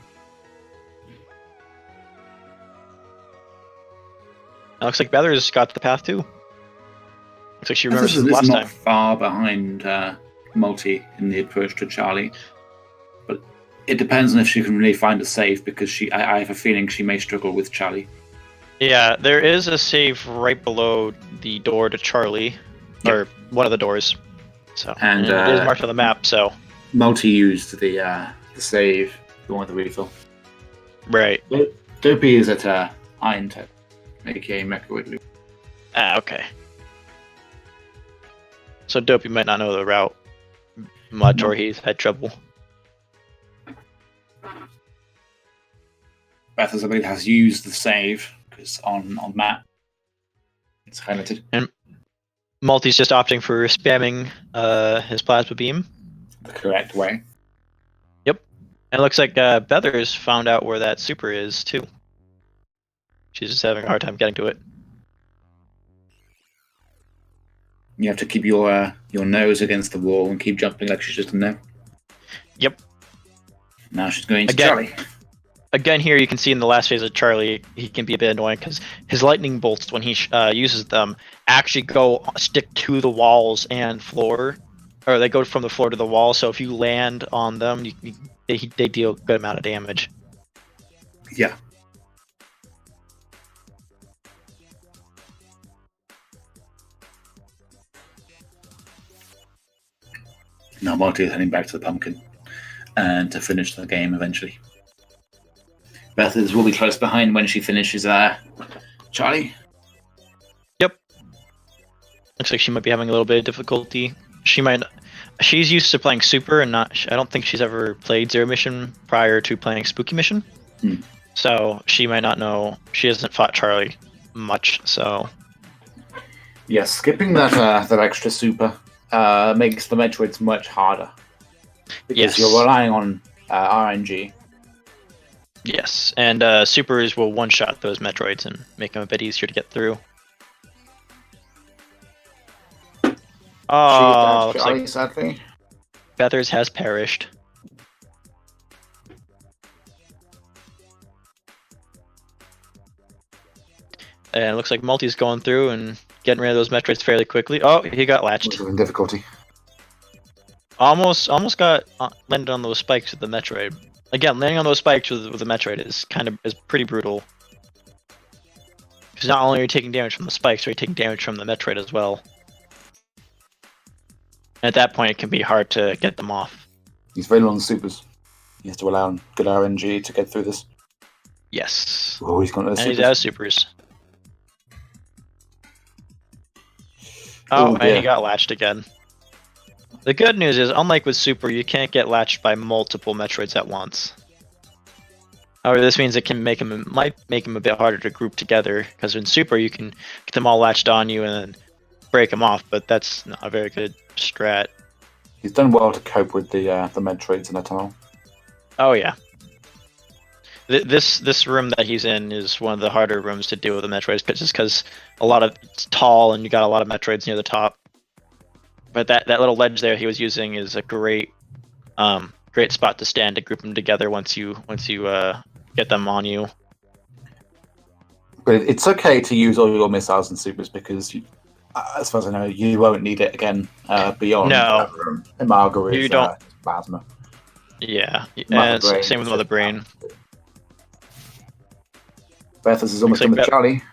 It looks like Beather's got the path too. Looks like she remembers This it is last not time. far behind Multi in the approach to Charlie, but it depends on if she can really find a save, because I have a feeling she may struggle with Charlie. Yeah, there is a save right below the door to Charlie, or one of the doors. So And, it is marked on the map. So Multi used the save, the one with the refill. right. Dopey is at Iron Tech, aka Mecha Wiggly. Ah, okay. So Dopey might not know the route much, or he's had trouble. Beth, I believe, has used the save because on map it's highlighted. Multi's just opting for spamming his plasma beam. The correct way. And it looks like Beathers found out where that super is too. She's just having a hard time getting to it. You have to keep your nose against the wall and keep jumping like she's just in there. Yep. Now she's going to Again. Charlie. again, here you can see in the last phase of Charlie, he can be a bit annoying because his lightning bolts, when he uses them, actually stick to the walls and floor, or they go from the floor to the wall. So if you land on them, they deal a good amount of damage. Yeah. Now Marty is heading back to the pumpkin and to finish the game eventually. Beth will be close behind when she finishes Charlie. Yep. Looks like she might be having a little bit of difficulty. She's used to playing Super and not. I don't think she's ever played Zero Mission prior to playing Spooky Mission. So she might not know. She hasn't fought Charlie much. So yes, skipping that extra Super makes the Metroids much harder because you're relying on RNG. Yes, and Supers will one-shot those Metroids and make them a bit easier to get through. Oh, looks Charlie, like sadly. Feathers has perished. And it looks like Multi's going through and getting rid of those Metroids fairly quickly. Oh, he got latched. In difficulty. Almost got landed on those spikes with the Metroid. Again, landing on those spikes with the Metroid is pretty brutal. Because not only are you taking damage from the spikes, you're taking damage from the Metroid as well. And at that point, it can be hard to get them off. He's very low on supers. He has to allow good RNG to get through this. Yes. Oh, he's got those And supers. he's out of supers. Oh, and he got latched again. The good news is, unlike with Super, you can't get latched by multiple Metroids at once. However, this means it might make him a bit harder to group together, because in Super you can get them all latched on you and then break them off, but that's not a very good strat. He's done well to cope with the Metroids in the tunnel. Oh yeah. This room that he's in is one of the harder rooms to deal with the Metroids, just because it's tall and you got a lot of Metroids near the top. But that little ledge there he was using is a great spot to stand to group them together once you get them on you. But it's okay to use all your missiles and supers because, as far as I know, you won't need it again beyond Margaret's plasma. Yeah, and same with Mother Brain. Bethus is almost done with Charlie.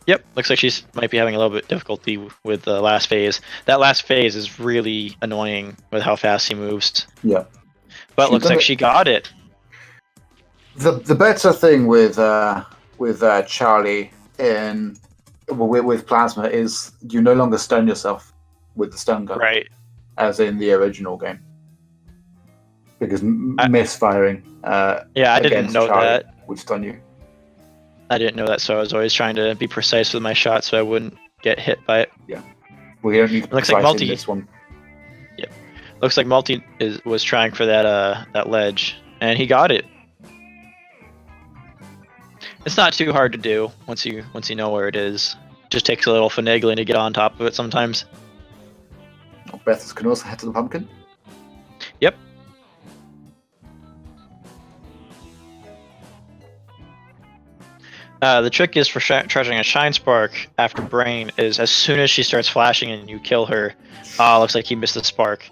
Yep, looks like she might be having a little bit of difficulty with the last phase. That last phase is really annoying with how fast he moves. Yeah. But looks like she got it. The better thing with Charlie with plasma is you no longer stun yourself with the stun gun. Right. As in the original game. Because misfiring I didn't know Charlie that. would stun you. I didn't know that, so I was always trying to be precise with my shot so I wouldn't get hit by it. Yeah. Well, you don't need to be precise in this one. Yep. Looks like Multi was trying for that ledge, and he got it. It's not too hard to do once you know where it is. Just takes a little finagling to get on top of it sometimes. Bethus can also head to the pumpkin. Yep. The trick is for charging a Shine Spark after Brain is as soon as she starts flashing and you kill her, looks like he missed the spark,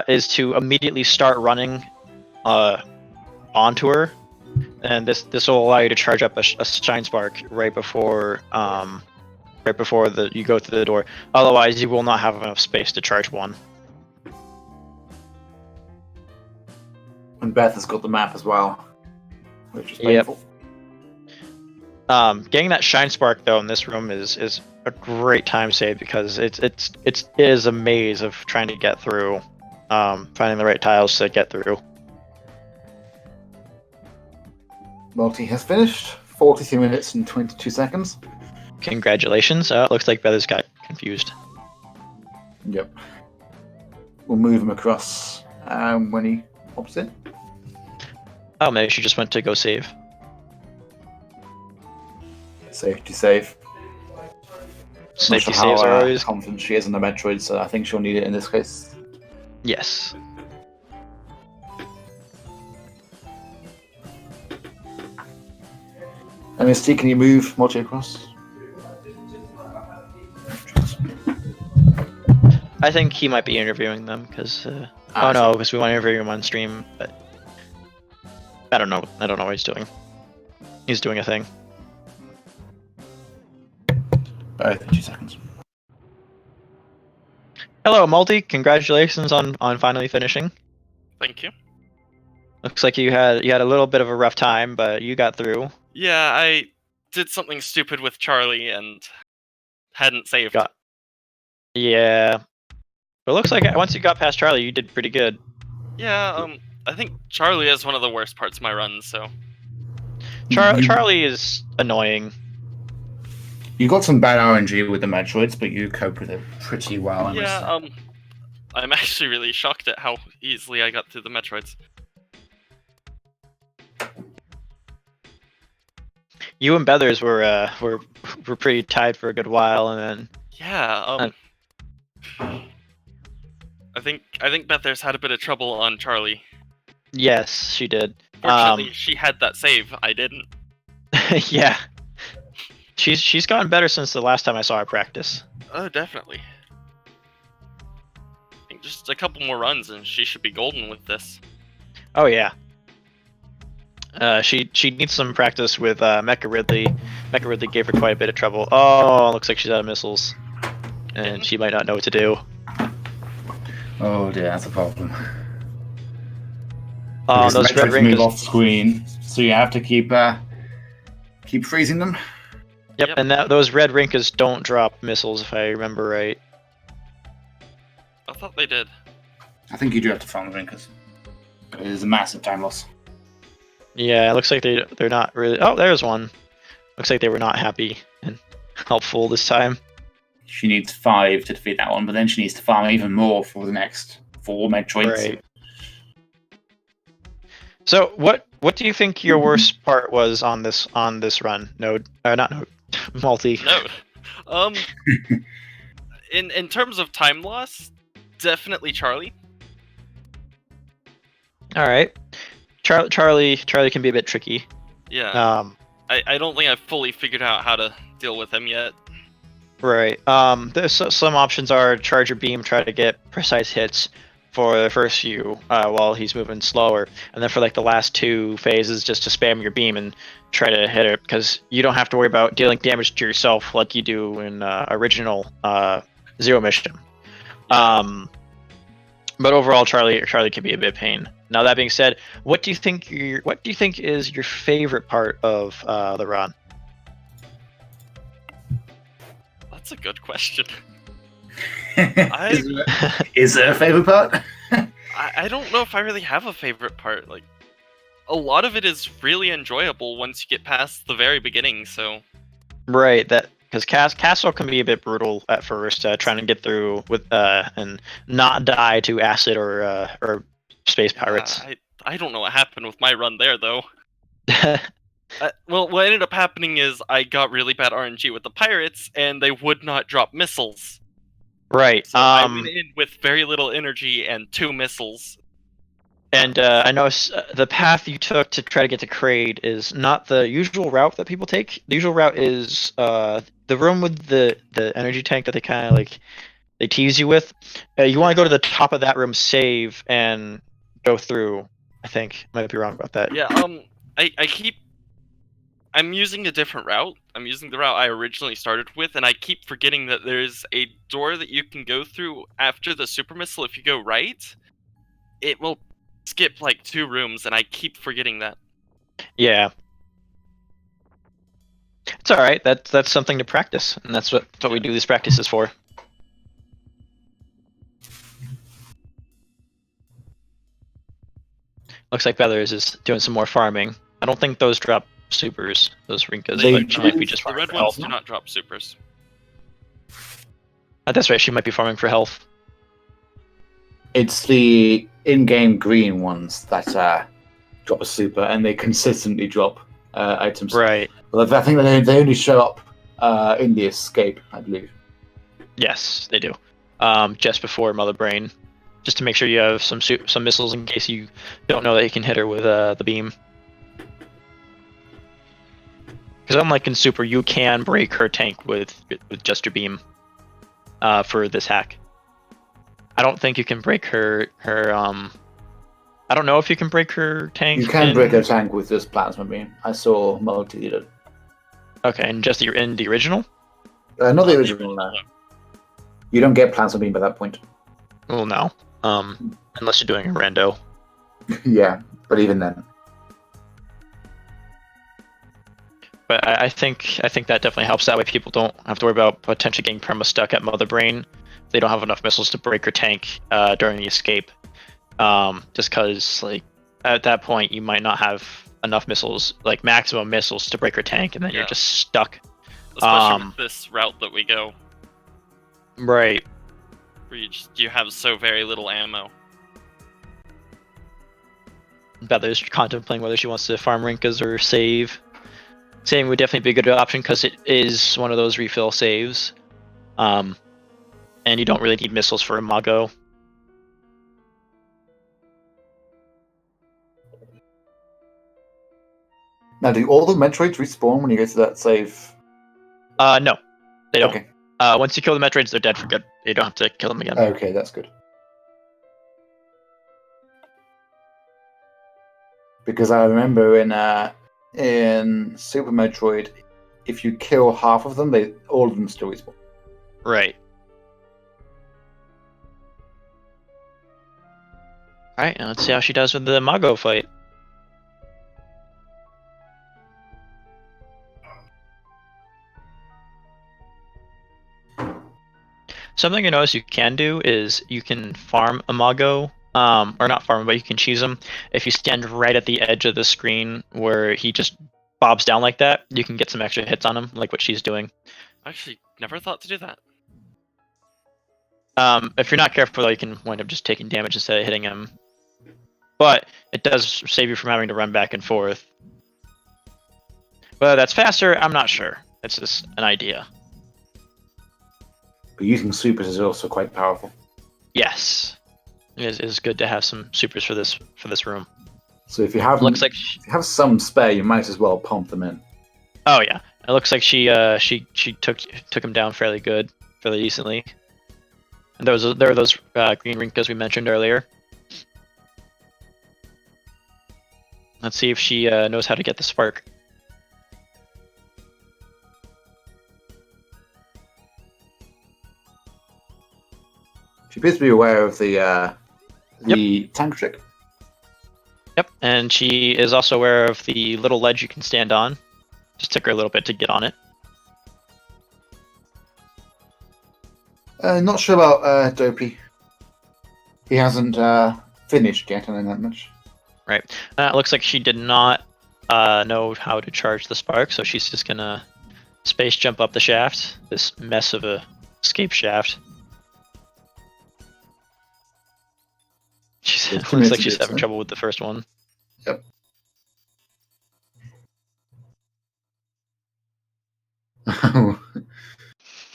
is to immediately start running onto her, and this will allow you to charge up a Shine Spark right before you go through the door. Otherwise, you will not have enough space to charge one. And Beth has got the map as well, which is painful. Yep. Getting that Shine Spark though in this room is a great time save because it is a maze of trying to get through, finding the right tiles to get through. Multi has finished. 43 minutes and 22 seconds. Congratulations. Looks like Feathers got confused. Yep. We'll move him across when he hops in. Oh, maybe she just went to go save. Safety save. Safety saves are always confident she is in the Metroid, so I think she'll need it in this case. Yes. Misty, can you move Multi across? I think he might be interviewing them because. Ah, Oh I no, see. because we want to interview him on stream, but I don't know. I don't know what he's doing. He's doing a thing. Both in 2 seconds. Hello, Multi. Congratulations on finally finishing. Thank you. Looks like you had a little bit of a rough time, but you got through. Yeah, I did something stupid with Charlie and hadn't saved. Got- Yeah. But it looks like once you got past Charlie, you did pretty good. Yeah, I think Charlie is one of the worst parts of my run, so... Charlie is annoying. You got some bad RNG with the Metroids, but you cope with it pretty well. I must Yeah, say. I'm actually really shocked at how easily I got through the Metroids. You and Beathers were pretty tied for a good while, and then Yeah, I think Bethers had a bit of trouble on Charlie. yes, she did. Fortunately, she had that save. I didn't. Yeah, she's gotten better since the last time I saw her practice. Oh, definitely. I think just a couple more runs and she should be golden with this. Oh yeah. She needs some practice with Mecha Ridley. Mecha Ridley gave her quite a bit of trouble. Oh, looks like she's out of missiles, and she might not know what to do. Oh dear, that's a problem. Those Because the red Metroids move rings. off screen, so you have to keep freezing them. Yep, Yep. and those red rinkas don't drop missiles, if I remember right. I thought they did. I think you do have to farm the Rinkers. It is a massive time loss. Yeah, it looks like they're not really. Oh, there's one. Looks like they were not happy and helpful this time. She needs 5 to defeat that one, but then she needs to farm even more for the next 4 Metroids. Right. So, what do you think your worst part was on this run? Node, not Node, Multi. No. In terms of time loss, definitely Charlie. All right. Charlie can be a bit tricky. Yeah. I don't think I've fully figured out how to deal with him yet. Right. There's some options are charge your beam, try to get precise hits for the first few while he's moving slower, and then for like the last 2 phases, just to spam your beam and try to hit it, because you don't have to worry about dealing damage to yourself like you do in original Zero Mission. But overall, Charlie can be a bit of pain. Now that being said, what do you think is your favorite part of the run? That's a good question. Is there a favorite part? I don't know if I really have a favorite part. Like, a lot of it is really enjoyable once you get past the very beginning. So Right, that because Castle can be a bit brutal at first, trying to get through with and not die to acid or space pirates. I don't know what happened with my run there though. Well, what ended up happening is I got really bad RNG with the pirates, and they would not drop missiles. Right. So I went in with very little energy and 2 missiles. And I know the path you took to try to get to Kraid is not the usual route that people take. The usual route is the room with the energy tank that they kind of like they tease you with. You want to go to the top of that room, save, and go through. I think I might be wrong about that. Yeah. I'm using a different route. I'm using the route I originally started with, and I keep forgetting that there's a door that you can go through after the super missile. If you go right, it will skip like 2 rooms, and I keep forgetting that. Yeah. It's all right. That's something to practice, and that's what we do these practices for. Looks like Feathers is doing some more farming. I don't think those drop supers, those Rinkas, but she might be just The farming red for ones health. do not drop supers. That's right. She might be farming for health. It's the in-game green ones that drop a super, and they consistently drop items. Right. Well, I think they only show up in the escape, I believe. Yes, they do. Just before Mother Brain, just to make sure you have some missiles in case you don't know that you can hit her with the beam. Because unlike in Super, you can break her tank with just your beam for this hack. I don't think you can break her I don't know if you can break her tank. You can break a tank with this plasma beam. I saw multi did it. Okay, and just in the original? Not the original. No. You don't get plasma beam by that point. Well, no. Unless you're doing a rando. Yeah, but even then. But I think that definitely helps. That way, people don't have to worry about potentially getting perma stuck at Mother Brain. They don't have enough missiles to break her tank during the escape. Just because, like, at that point, you might not have enough missiles, like maximum missiles, to break her tank, and then you're just stuck. Especially with this route that we go. Right. Where you have so very little ammo. Beth's contemplating whether she wants to farm Rinkas or save. Saving would definitely be a good option because it is one of those refill saves. And you don't really need missiles for Imago. Now, do all the Metroids respawn when you get to that save? No, they don't. Okay. Once you kill the Metroids, they're dead for good. You don't have to kill them again. Okay, that's good. Because I remember in Super Metroid, if you kill half of them, all of them still respawn. Right. Alright, now let's see how she does with the Imago fight. Something you notice you can do is you can farm Imago, or not farm, but you can cheese him. If you stand right at the edge of the screen where he just bobs down like that, you can get some extra hits on him, like what she's doing. I actually never thought to do that. If you're not careful, though, you can wind up just taking damage instead of hitting him. But it does save you from having to run back and forth. Whether that's faster, I'm not sure. It's just an idea. But using supers is also quite powerful. Yes, it is good to have some supers for this room. So if you have if you have some spare, you might as well pump them in. Oh yeah, it looks like she took him down fairly decently. And there were those green Rinkas we mentioned earlier. Let's see if she knows how to get the spark. She appears to be aware of the tank trick. Yep, and she is also aware of the little ledge you can stand on. Just took her a little bit to get on it. Not sure about Dopey. He hasn't finished yet, I know that much. Right. It looks like she did not know how to charge the spark, so she's just gonna space jump up the shaft. This mess of a escape shaft. Looks like she's having trouble with the first one. Yep.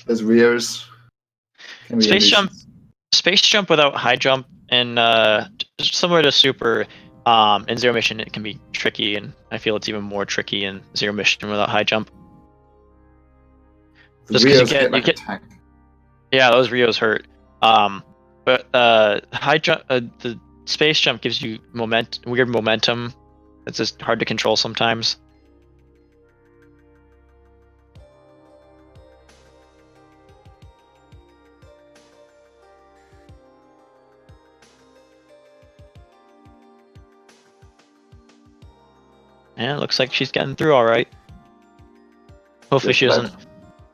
There's Rios. Space jump without high jump, and similar to Super, in Zero Mission it can be tricky, and I feel it's even more tricky in Zero Mission without high jump. Just because you get yeah, those Rios hurt. But high jump, the space jump gives you weird momentum. It's just hard to control sometimes. Yeah, it looks like she's getting through all right. Hopefully she doesn't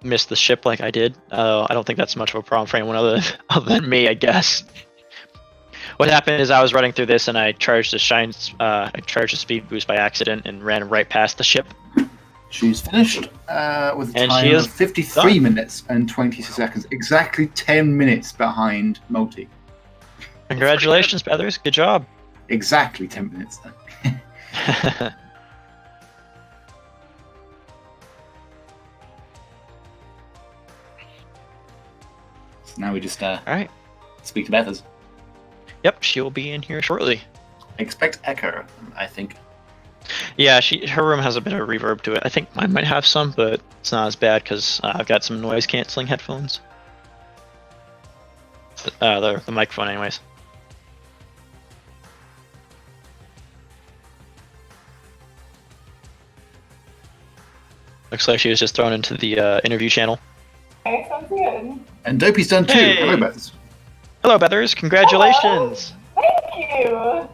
miss the ship like I did. I don't think that's much of a problem for anyone other than me, I guess. What happened is I was running through this and I charged the speed boost by accident and ran right past the ship. She's finished with a time of 53 minutes and 22 seconds. Exactly 10 minutes behind Multi. Congratulations, Feathers. Good job. Exactly 10 minutes then. So now we just all right. Speak to Bethers. Yep, she'll be in here shortly. Expect Echo, I think. Yeah, her room has a bit of reverb to it. I think mine might have some, but it's not as bad because I've got some noise canceling headphones. The microphone, anyways. Looks like she was just thrown into the interview channel. Okay, sounds good. And Dopey's done too. Hey. Hello, Beth. Hello, Bethers. Congratulations. Thank you.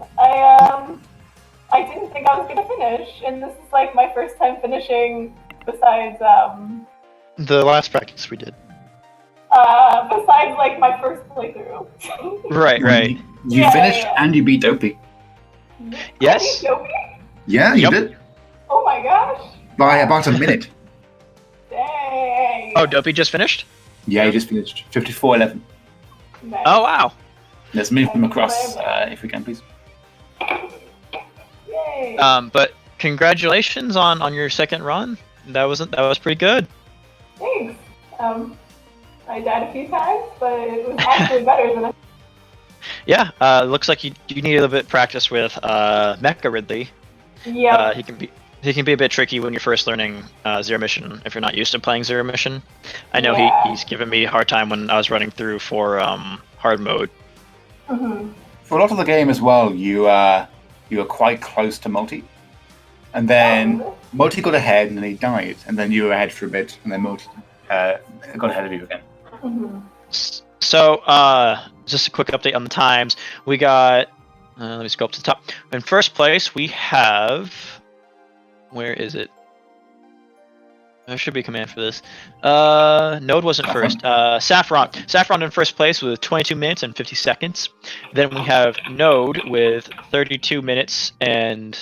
I didn't think I was gonna finish, and this is like my first time finishing. Besides The last practice we did. besides like my first playthrough. Right. You finished and you beat Dopey. Yes. Dopey? Yeah, you Yep. did. Oh my gosh. By about a minute. Dang. Oh, Dopey just finished? Yeah, you just finished. 54-11. Nice. Oh, wow. Let's move them across, if we can, please. Yay. But congratulations on your second run. That was pretty good. Thanks. I died a few times, but it was actually better than I. Yeah. Looks like you need a little bit of practice with Mecha Ridley. Yep. He can be a bit tricky when you're first learning Zero Mission if you're not used to playing Zero Mission. I know Yeah. he's given me a hard time when I was running through for hard mode. Mm-hmm. For a lot of the game as well, you were quite close to Multi. And then Multi got ahead and then he died. And then you were ahead for a bit and then Multi got ahead of you again. Mm-hmm. So, just a quick update on the times. We got, let me scroll up to the top. In first place, we have, where is it? There should be a command for this. Node wasn't first. Saffron. Saffron in first place with 22 minutes and 50 seconds. Then we have Node with 32 minutes and...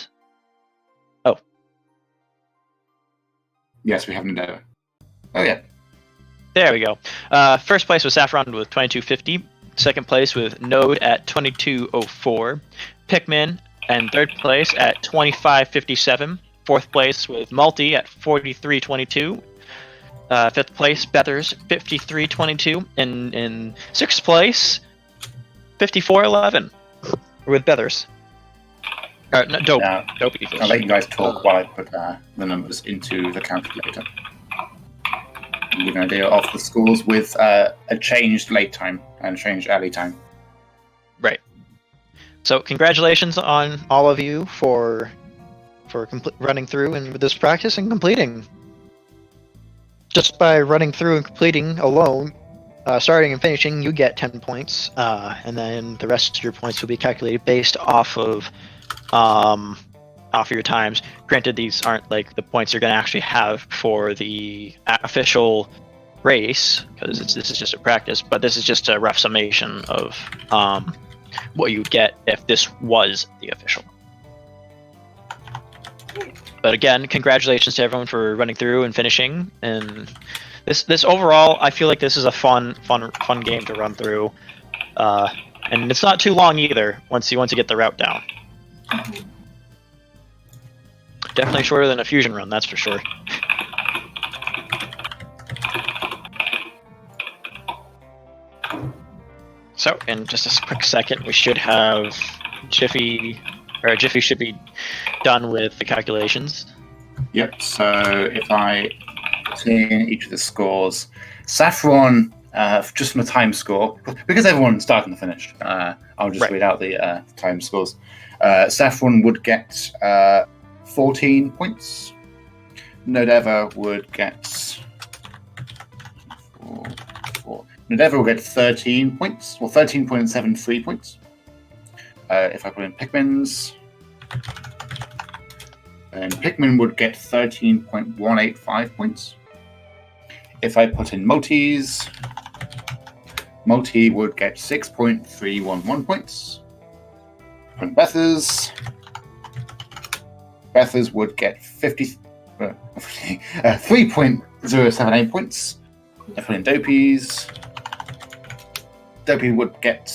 Oh. Yes, we have Endeavor. Oh, yeah. There we go. First place was Saffron with 22.50. Second place with Node at 22.04. Pikmin and third place at 25.57. Fourth place with Multi at 43.22. Fifth place, Bethers, 53.22. And in sixth place, 54.11 with Bethers. No, Dopey. I'll let you guys talk while I put the numbers into the calculator. Give you an idea of the scores with a changed late time and changed early time. Right. So congratulations on all of you for running through and with this practice and completing. Just by running through and completing alone, starting and finishing, you get 10 points, and then the rest of your points will be calculated based off of your times. Granted, these aren't like the points you're going to actually have for the official race, because this is just a practice, but this is just a rough summation of what you would get if this was the official. But again, congratulations to everyone for running through and finishing. And this overall, I feel like this is a fun game to run through, and it's not too long either. Once you get the route down, definitely shorter than a fusion run, that's for sure. So, in just a quick second, we should have Jiffy should be done with the calculations. Yep, so if I put in each of the scores, Saffron, just from the time score, because everyone's started and finished, I'll just read out the time scores. Saffron would get 14 points. Nodeva would get... Nodeva will get 13 points, or 13.73 points. If I put in Pikmin's, then Pikmin would get 13.185 points. If I put in Multi's, Multi would get 6.311 points. From Bethers would get 3.078 points. If I put in Dopey's, Dopey would get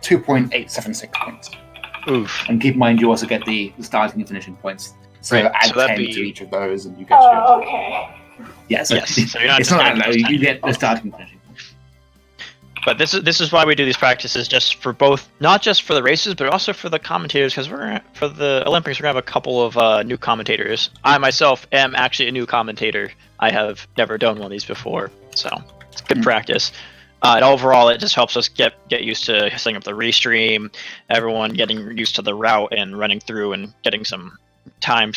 2.876 points. Oof. And keep in mind, you also get the starting and finishing points. So Right, add so that'd 10 be- to each of those, and you get Oh, okay. yeah. So Yes, so you're not it's just not getting that low. those You 10 get the points. starting and finishing. But this is why we do these practices, just for both, not just for the races, but also for the commentators. Because for the Olympics, we're gonna have a couple of new commentators. I myself am actually a new commentator. I have never done one of these before, so it's good practice. And overall, it just helps us get used to setting up the restream, everyone getting used to the route and running through and getting some time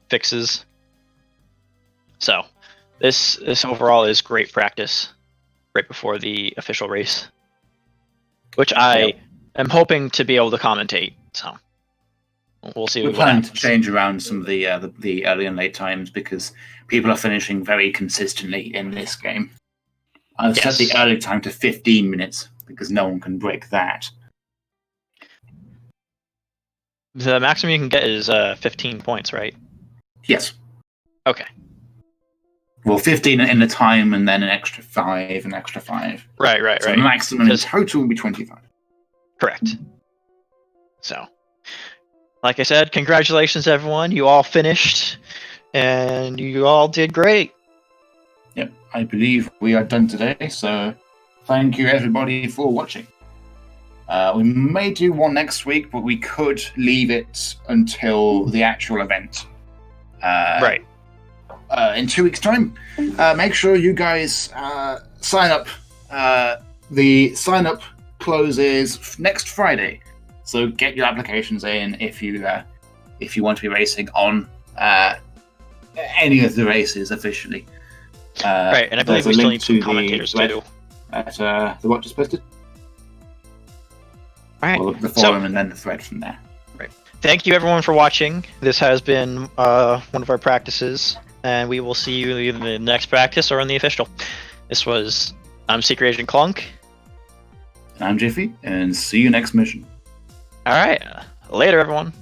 fixes. So this overall is great practice right before the official race, which I am hoping to be able to commentate. So we'll see. We're planning to change around some of the early and late times because people are finishing very consistently in this game. I've set the early time to 15 minutes because no one can break that. The maximum you can get is 15 points, right? Yes. Okay. Well, 15 in the time, and then an extra 5, Right. So the maximum in total will be 25. Correct. So, like I said, congratulations, everyone. You all finished, and you all did great. Yep, I believe we are done today, so thank you, everybody, for watching. We may do one next week, but we could leave it until the actual event. Right. In 2 weeks' time. Make sure you guys sign up. The sign-up closes next Friday, so get your applications in if you want to be racing on any of the races officially. Right, and I believe we still need some commentators too. At the what just posted. All right. Well, the forum and then the thread from there. Right. Thank you, everyone, for watching. This has been one of our practices. And we will see you either in the next practice or in the official. I'm Secret Agent Clunk. And I'm Jiffy, and see you next mission. All right. Later, everyone.